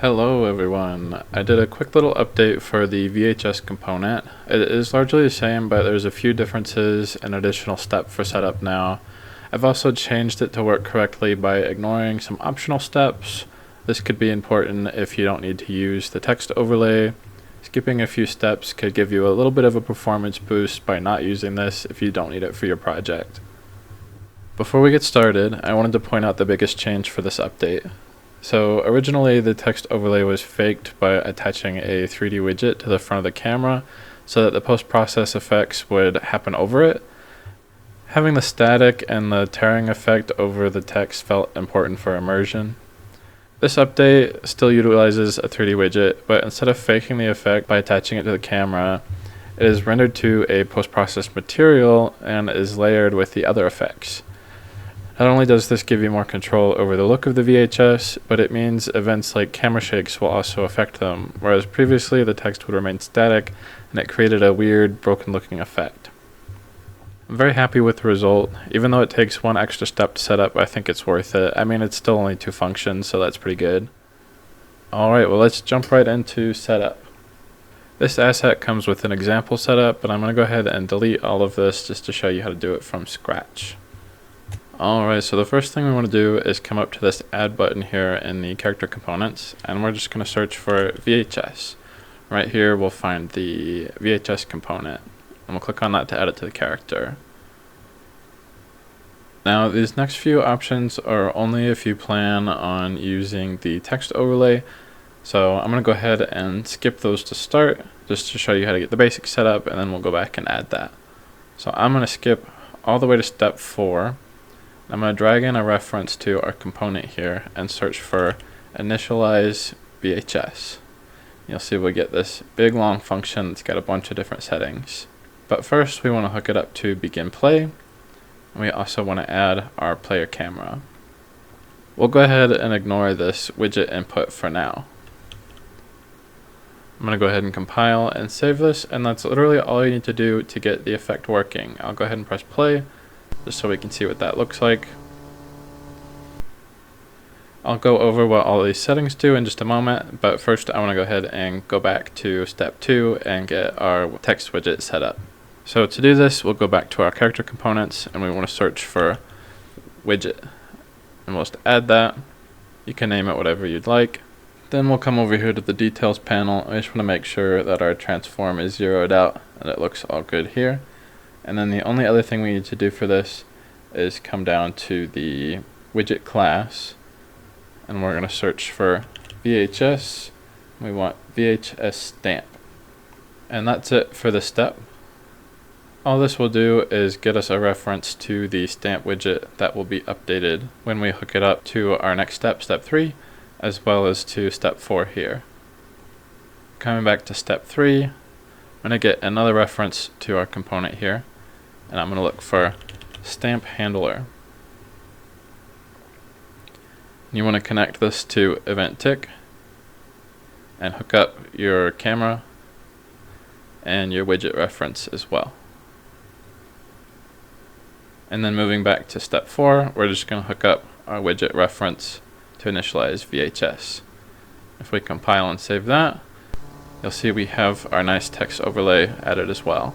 Hello everyone. I did a quick little update for the VHS component. It is largely the same, but there's a few differences and additional step for setup now. I've also changed it to work correctly by ignoring some optional steps. This could be important if you don't need to use the text overlay. Skipping a few steps could give you a little bit of a performance boost by not using this if you don't need it for your project. Before we get started, I wanted to point out the biggest change for this update. So originally the text overlay was faked by attaching a 3D widget to the front of the camera so that the post-process effects would happen over it. Having the static and the tearing effect over the text felt important for immersion. This update still utilizes a 3D widget, but instead of faking the effect by attaching it to the camera, it is rendered to a post-process material and is layered with the other effects. Not only does this give you more control over the look of the VHS, but it means events like camera shakes will also affect them, whereas previously the text would remain static and it created a weird, broken looking effect. I'm very happy with the result. Even though it takes one extra step to set up, I think it's worth it. I mean, it's still only 2 functions, so that's pretty good. Alright, well let's jump right into setup. This asset comes with an example setup, but I'm going to go ahead and delete all of this just to show you how to do it from scratch. Alright, so the first thing we want to do is come up to this add button here in the character components, and we're just going to search for VHS. Right here we'll find the VHS component, and we'll click on that to add it to the character. Now these next few options are only if you plan on using the text overlay, so I'm going to go ahead and skip those to start, just to show you how to get the basic setup, and then we'll go back and add that. So I'm going to skip all the way to step 4. I'm going to drag in a reference to our component here and search for initialize VHS. You'll see we get this big long function that's got a bunch of different settings. But first we want to hook it up to begin play. We also want to add our player camera. We'll go ahead and ignore this widget input for now. I'm going to go ahead and compile and save this, and that's literally all you need to do to get the effect working. I'll go ahead and press play, just so we can see what that looks like. I'll go over what all these settings do in just a moment, but first I want to go ahead and go back to step 2 and get our text widget set up. So to do this, we'll go back to our character components and we want to search for widget. And we'll just add that. You can name it whatever you'd like. Then we'll come over here to the details panel. I just want to make sure that our transform is zeroed out and it looks all good here. And then the only other thing we need to do for this is come down to the widget class, and we're going to search for VHS. We want VHS stamp. And that's it for this step. All this will do is get us a reference to the stamp widget that will be updated when we hook it up to our next step, step 3, as well as to step 4 here. Coming back to step 3, I'm going to get another reference to our component here, and I'm going to look for stamp handler. You want to connect this to event tick and hook up your camera and your widget reference as well. And then moving back to step 4, we're just going to hook up our widget reference to initialize VHS. If we compile and save that, you'll see we have our nice text overlay added as well.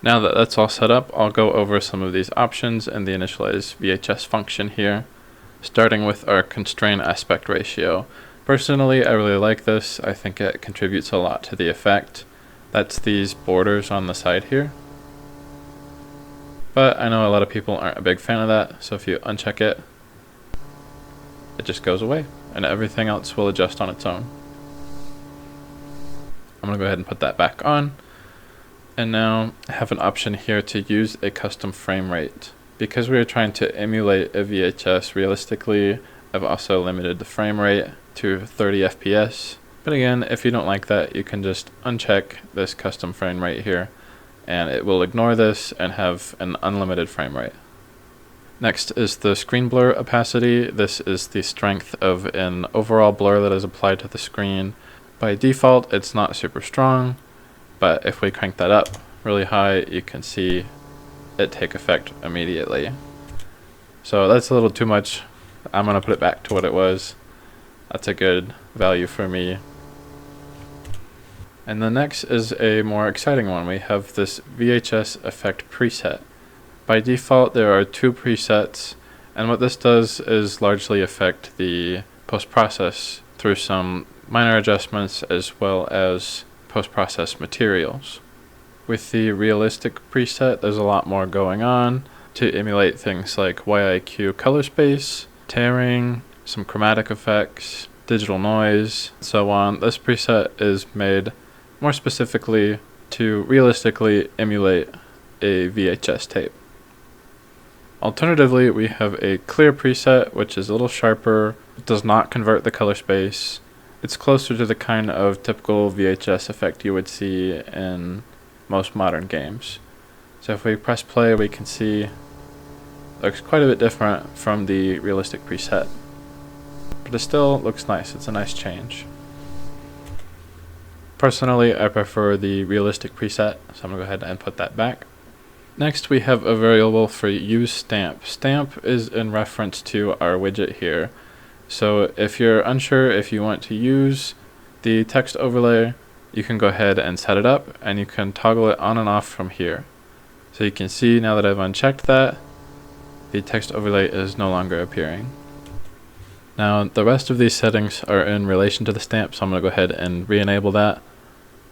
Now that that's all set up, I'll go over some of these options in the initialize VHS function here, starting with our constrain aspect ratio. Personally, I really like this. I think it contributes a lot to the effect. That's these borders on the side here. But I know a lot of people aren't a big fan of that, so if you uncheck it, it just goes away, and everything else will adjust on its own. I'm going to go ahead and put that back on. And now I have an option here to use a custom frame rate. Because we are trying to emulate a VHS realistically, I've also limited the frame rate to 30 FPS. But again, if you don't like that, you can just uncheck this custom frame rate here, and it will ignore this and have an unlimited frame rate. Next is the screen blur opacity. This is the strength of an overall blur that is applied to the screen. By default, it's not super strong, but if we crank that up really high, you can see it take effect immediately. So that's a little too much. I'm going to put it back to what it was. That's a good value for me. And the next is a more exciting one. We have this VHS effect preset. By default, there are 2 presets, and what this does is largely affect the post-process through some minor adjustments as well as post-process materials. With the realistic preset, there's a lot more going on to emulate things like YIQ color space, tearing, some chromatic effects, digital noise, and so on. This preset is made more specifically to realistically emulate a VHS tape. Alternatively, we have a clear preset, which is a little sharper, it does not convert the color space. It's closer to the kind of typical VHS effect you would see in most modern games. So if we press play, we can see it looks quite a bit different from the realistic preset. But it still looks nice, it's a nice change. Personally, I prefer the realistic preset, so I'm going to go ahead and put that back. Next, we have a variable for use stamp. Stamp is in reference to our widget here. So if you're unsure if you want to use the text overlay, you can go ahead and set it up, and you can toggle it on and off from here. So you can see now that I've unchecked that, the text overlay is no longer appearing. Now the rest of these settings are in relation to the stamp, so I'm going to go ahead and re-enable that.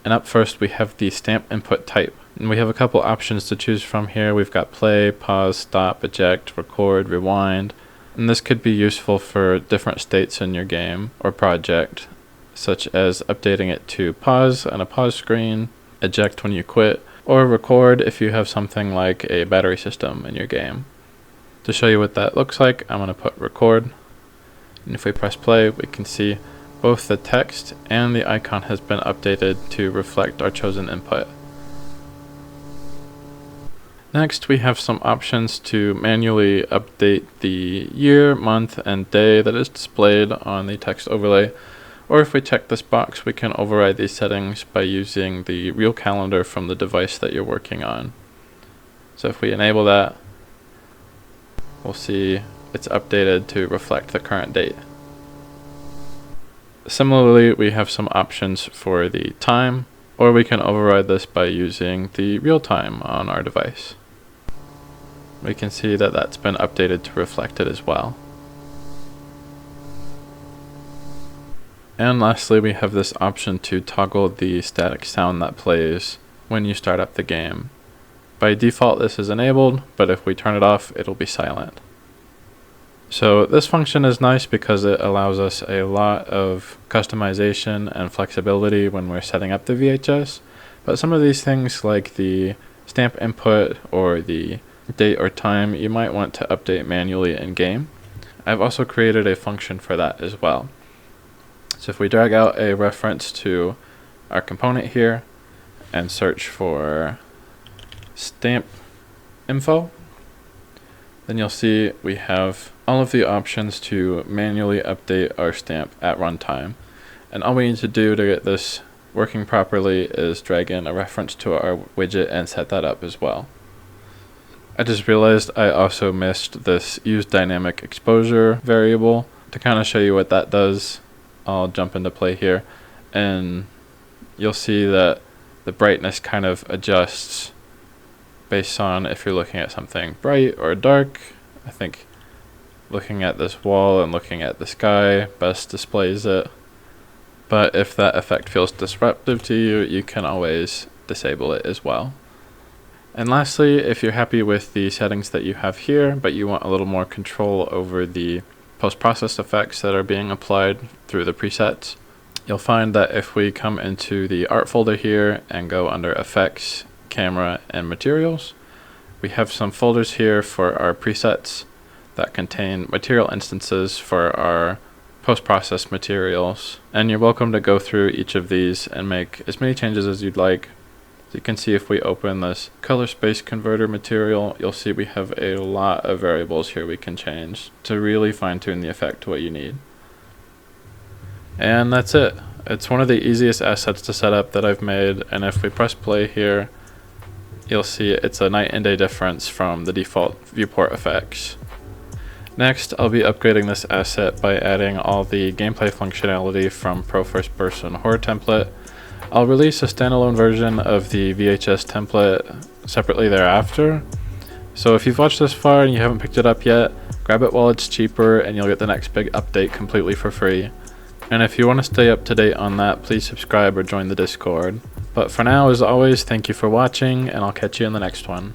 And up first we have the stamp input type. And we have a couple options to choose from here. We've got play, pause, stop, eject, record, rewind. And this could be useful for different states in your game or project, such as updating it to pause on a pause screen, eject when you quit, or record if you have something like a battery system in your game. To show you what that looks like, I'm going to put record. And if we press play, we can see both the text and the icon has been updated to reflect our chosen input. Next, we have some options to manually update the year, month, and day that is displayed on the text overlay. Or if we check this box, we can override these settings by using the real calendar from the device that you're working on. So if we enable that, we'll see it's updated to reflect the current date. Similarly, we have some options for the time, or we can override this by using the real time on our device. We can see that that's been updated to reflect it as well. And lastly, we have this option to toggle the static sound that plays when you start up the game. By default, this is enabled, but if we turn it off, it'll be silent. So this function is nice because it allows us a lot of customization and flexibility when we're setting up the VHS, but some of these things like the stamp input or the date or time you might want to update manually in game. I've also created a function for that as well. So if we drag out a reference to our component here and search for stamp info, then you'll see we have all of the options to manually update our stamp at runtime. And all we need to do to get this working properly is drag in a reference to our widget and set that up as well. I just realized I also missed this use dynamic exposure variable. To kind of show you what that does, I'll jump into play here, and you'll see that the brightness kind of adjusts based on if you're looking at something bright or dark. I think looking at this wall and looking at the sky best displays it. But if that effect feels disruptive to you, you can always disable it as well. And lastly, if you're happy with the settings that you have here, but you want a little more control over the post-process effects that are being applied through the presets, you'll find that if we come into the art folder here and go under effects, camera, and materials, we have some folders here for our presets that contain material instances for our post-process materials. And you're welcome to go through each of these and make as many changes as you'd like. So you can see if we open this color space converter material, you'll see we have a lot of variables here we can change to really fine-tune the effect to what you need. And that's it. It's one of the easiest assets to set up that I've made, and if we press play here, you'll see it's a night and day difference from the default viewport effects. Next, I'll be upgrading this asset by adding all the gameplay functionality from Pro First Person Horror Template. I'll release a standalone version of the VHS template separately thereafter. So if you've watched this far and you haven't picked it up yet, grab it while it's cheaper and you'll get the next big update completely for free. And if you want to stay up to date on that, please subscribe or join the Discord. But for now, as always, thank you for watching, and I'll catch you in the next one.